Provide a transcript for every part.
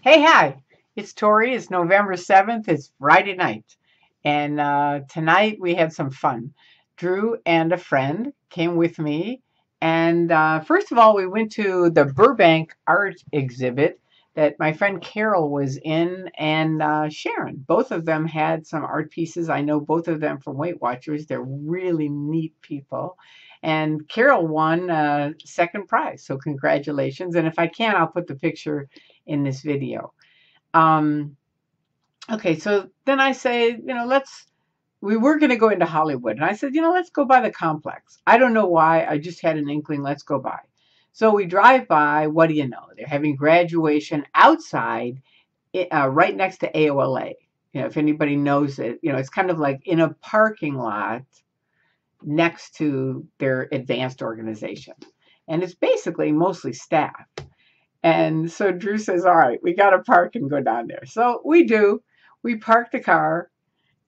Hey, hi. It's Tory. It's November 7th. It's Friday night. And tonight we had some fun. Drew and a friend came with me. And first of all, we went to the Burbank Art Exhibit that my friend Carol was in, and Sharon. Both of them had some art pieces. I know both of them from Weight Watchers. They're really neat people. And Carol won second prize. So congratulations. And if I can, I'll put the picture in this video. Um, okay, so then I say, we were going to go into Hollywood. And I said, let's go by the complex. I don't know why. I just had an inkling. Let's go by. So we drive by. What do you know? They're having graduation outside, right next to AOLA. If anybody knows it, it's kind of like in a parking lot next to their advanced organization. And it's basically mostly staff. And so Drew says, all right, we got to park and go down there. So we do. We park the car,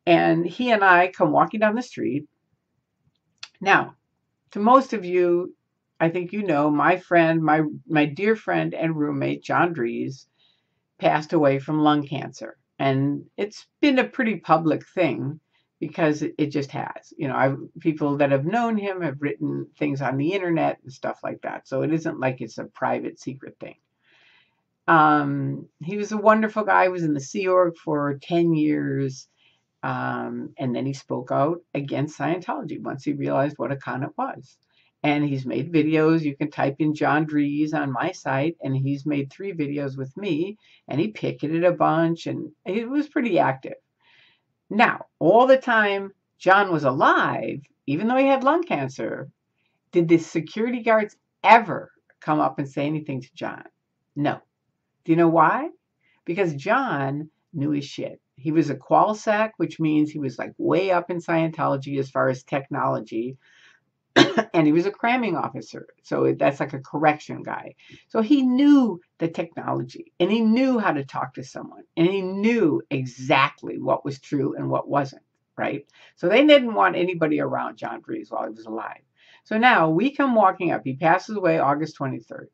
and he and I come walking down the street. Now, to most of you, I think you know, my friend, my dear friend and roommate, John Dries, passed away from lung cancer. And it's been a pretty public thing because it just has. People that have known him have written things on the internet and stuff like that. So it isn't like it's a private, secret thing. He was a wonderful guy. He was in the Sea Org for 10 years. And then he spoke out against Scientology once he realized what a con it was. And he's made videos. You can type in John Dries on my site, and he's made 3 videos with me, and he picketed a bunch, and he was pretty active. Now, all the time John was alive, even though he had lung cancer, did the security guards ever come up and say anything to John? No. Do you know why? Because John knew his shit. He was a qualsec, which means he was like way up in Scientology as far as technology. And he was a cramming officer. So that's like a correction guy. So he knew the technology, and he knew how to talk to someone, and he knew exactly what was true and what wasn't, right? So they didn't want anybody around John Dries while he was alive. So now we come walking up. He passes away August 23rd.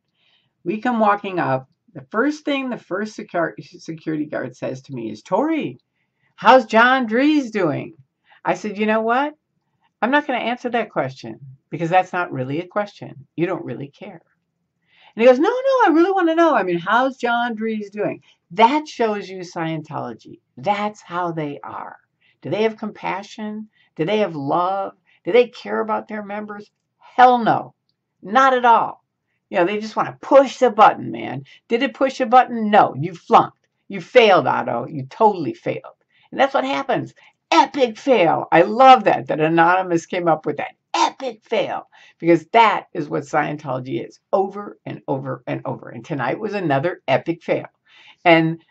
We come walking up. The first thing the first security guard says to me is, Tory, how's John Dries doing? I said, you know what? I'm not going to answer that question because that's not really a question. You don't really care. And he goes, no, I really want to know. I mean, how's John Dries doing? That shows you Scientology. That's how they are. Do they have compassion? Do they have love? Do they care about their members? Hell no. Not at all. They just want to push the button, man. Did it push a button? No, you flunked. You failed, Otto. You totally failed. And that's what happens. Epic fail. I love that Anonymous came up with that. Epic fail. Because that is what Scientology is. Over and over and over. And tonight was another epic fail. And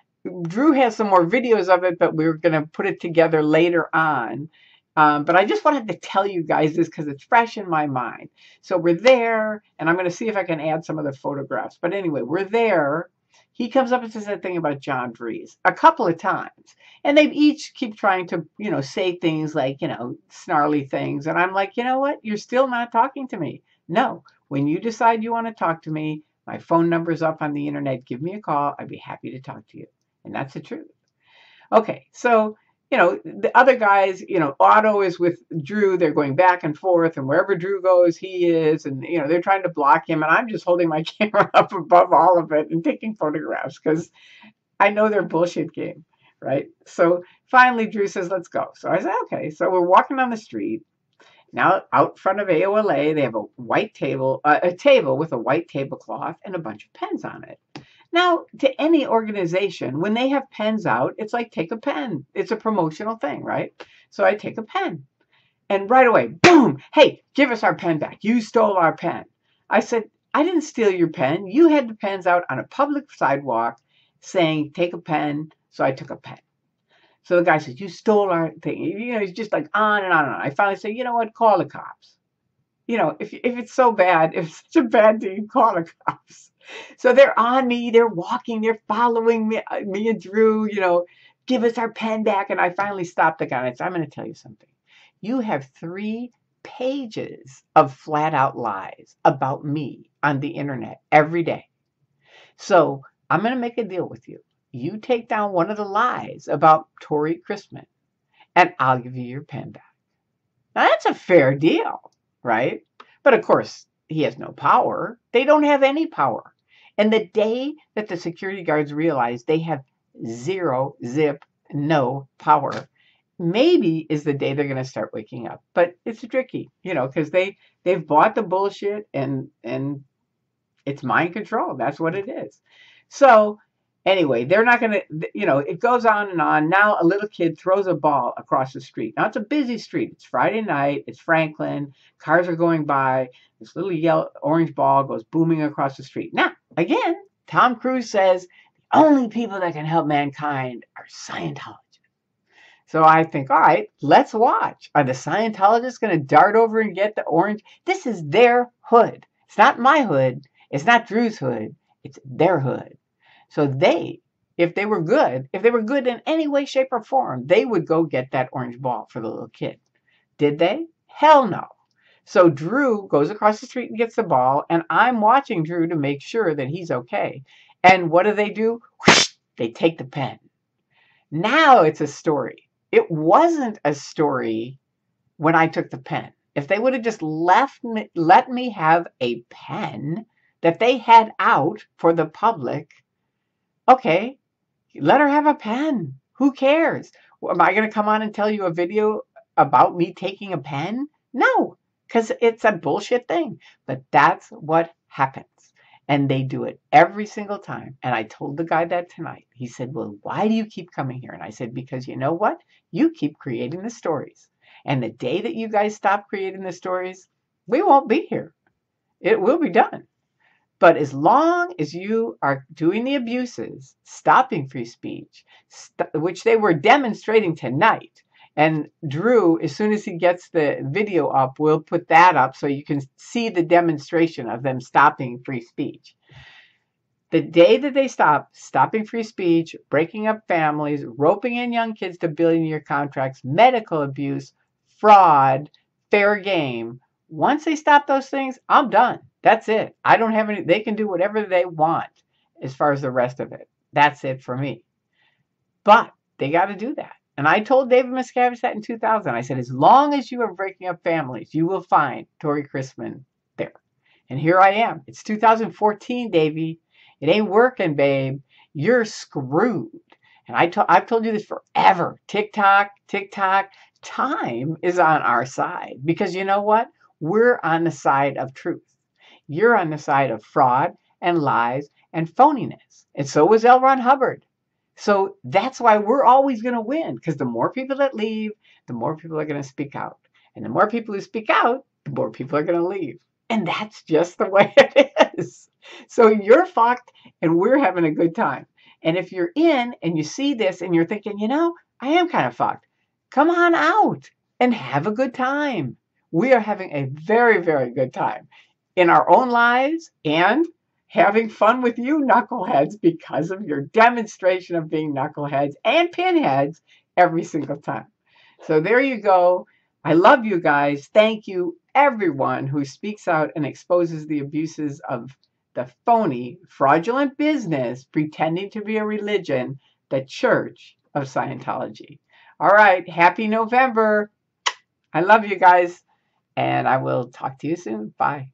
Drew has some more videos of it, but we're going to put it together later on. But I just wanted to tell you guys this because it's fresh in my mind. So we're there, and I'm going to see if I can add some of the photographs. But anyway, we're there. He comes up and says that thing about John Dries a couple of times. And they each keep trying to, say things like, snarly things. And I'm like, you know what? You're still not talking to me. No. When you decide you want to talk to me, my phone number's up on the internet. Give me a call. I'd be happy to talk to you. And that's the truth. Okay, so the other guys, Otto is with Drew. They're going back and forth, and wherever Drew goes, he is. And, they're trying to block him. And I'm just holding my camera up above all of it and taking photographs because I know their bullshit game, right? So finally, Drew says, let's go. So I said, okay. So we're walking down the street. Now, out front of AOLA, they have a white table, a table with a white tablecloth and a bunch of pens on it. Now, to any organization, when they have pens out, it's like, take a pen. It's a promotional thing, right? So I take a pen. And right away, boom, hey, give us our pen back. You stole our pen. I said, I didn't steal your pen. You had the pens out on a public sidewalk saying, take a pen. So I took a pen. So the guy says, you stole our thing. He's just like on and on and on. I finally say, you know what? Call the cops. If it's so bad, if it's such a bad thing, call the cops. So they're on me, they're walking, they're following me and Drew, give us our pen back. And I finally stopped the guy and I said, I'm going to tell you something. You have 3 pages of flat out lies about me on the internet every day. So I'm going to make a deal with you. you take down one of the lies about Tory Christmas, and I'll give you your pen back. Now, that's a fair deal, right? But of course, he has no power. They don't have any power. And the day that the security guards realize they have zero, zip, no power, maybe is the day they're going to start waking up. But it's tricky, because they've bought the bullshit and it's mind control. That's what it is. So anyway, they're not going to, it goes on and on. Now a little kid throws a ball across the street. Now it's a busy street. It's Friday night. It's Franklin. Cars are going by. This little yellow orange ball goes booming across the street. Now, again, Tom Cruise says the only people that can help mankind are Scientologists. So I think, all right, let's watch. Are the Scientologists going to dart over and get the orange? This is their hood. It's not my hood. It's not Drew's hood. It's their hood. So if they were good in any way, shape, or form, they would go get that orange ball for the little kid. Did they? Hell no. So Drew goes across the street and gets the ball, and I'm watching Drew to make sure that he's okay. And what do? They take the pen. Now it's a story. It wasn't a story when I took the pen. If they would have just let me have a pen that they had out for the public, okay, let her have a pen. Who cares? Am I going to come on and tell you a video about me taking a pen? No, because it's a bullshit thing. But that's what happens. And they do it every single time. And I told the guy that tonight. He said, well, why do you keep coming here? And I said, because you know what? You keep creating the stories. And the day that you guys stop creating the stories, we won't be here. It will be done. But as long as you are doing the abuses, stopping free speech, which they were demonstrating tonight, and Drew, as soon as he gets the video up, will put that up so you can see the demonstration of them stopping free speech. The day that they stop stopping free speech, breaking up families, roping in young kids to billion-year contracts, medical abuse, fraud, fair game, once they stop those things, I'm done. That's it. I don't have any, they can do whatever they want as far as the rest of it. That's it for me. But they got to do that. And I told David Miscavige that in 2000. I said, as long as you are breaking up families, you will find Tory Christmas there. And here I am. It's 2014, Davey. It ain't working, babe. You're screwed. And I've told you this forever. TikTok, time is on our side. Because you know what? We're on the side of truth. You're on the side of fraud and lies and phoniness. And so was L. Ron Hubbard. So that's why we're always going to win. Because the more people that leave, the more people are going to speak out. And the more people who speak out, the more people are going to leave. And that's just the way it is. So you're fucked and we're having a good time. And if you're in and you see this and you're thinking, I am kind of fucked, come on out and have a good time. We are having a very, very good time in our own lives and having fun with you knuckleheads because of your demonstration of being knuckleheads and pinheads every single time. So there you go. I love you guys. Thank you, everyone who speaks out and exposes the abuses of the phony, fraudulent business pretending to be a religion, the Church of Scientology. All right. Happy November. I love you guys. And I will talk to you soon. Bye.